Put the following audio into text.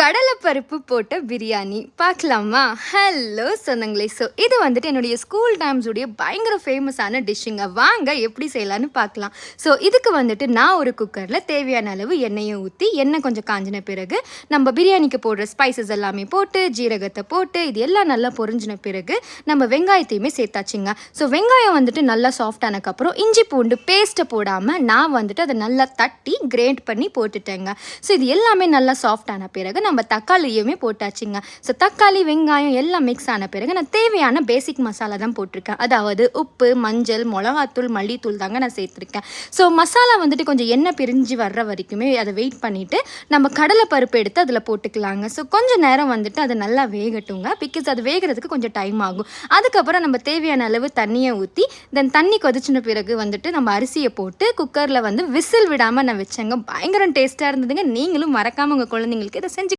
கடலைப்பருப்பு போட்ட பிரியாணி பார்க்கலாமா? ஹலோ சொந்தங்களே. இது வந்துட்டு என்னுடைய ஸ்கூல் டைம்ஸுடைய பயங்கர ஃபேமஸான டிஷ்ஷுங்க. வாங்க எப்படி செய்யலான்னு பார்க்கலாம். இதுக்கு வந்துட்டு நான் ஒரு குக்கரில் தேவையான அளவு எண்ணெயை ஊற்றி, எண்ணெய் கொஞ்சம் காஞ்சின பிறகு நம்ம பிரியாணிக்கு போடுற ஸ்பைசஸ் எல்லாமே போட்டு, ஜீரகத்தை போட்டு, இது எல்லாம் நல்லா பொரிஞ்சின பிறகு நம்ம வெங்காயத்தையுமே சேர்த்தாச்சுங்க. வெங்காயம் வந்துட்டு நல்லா சாஃப்டானதுக்கப்புறம் இஞ்சி பூண்டு பேஸ்ட்டை போடாமல் நான் வந்துட்டு அதை நல்லா தட்டி கிரேட் பண்ணி போட்டுட்டேங்க. இது எல்லாமே நல்லா சாஃப்டான பிறகு நம்ம தக்காளியுமே போட்டாச்சுங்க. தக்காளி வெங்காயம் எல்லாம் மிக்ஸ் ஆன பிறகு நான் தேவையான பேசிக் மசாலா தான் போட்டிருக்கேன். அதாவது உப்பு, மஞ்சள், மிளகாத்தூள், மல்லித்தூள் தாங்க நான் சேர்த்துருக்கேன். மசாலா வந்துட்டு கொஞ்சம் எண்ணெய் பிரிஞ்சு வர்ற வரைக்குமே அதை வெயிட் பண்ணிவிட்டு நம்ம கடலை பருப்பு எடுத்து அதில் போட்டுக்கலாங்க. கொஞ்சம் நேரம் வந்துட்டு அது நல்லா வேகட்டுங்க. பிகாஸ் அது வேகிறதுக்கு கொஞ்சம் டைம் ஆகும். அதுக்கப்புறம் நம்ம தேவையான அளவு தண்ணியை ஊற்றி தென் தண்ணி கொதிச்சின பிறகு வந்துட்டு நம்ம அரிசியை போட்டு குக்கரில் வந்து விசில் விடாமல் நான் வச்சேங்க. பயங்கரம் டேஸ்ட்டாக இருந்ததுங்க. நீங்களும் மறக்காமல் உங்கள் குழந்தைங்களுக்கு இதை செஞ்சு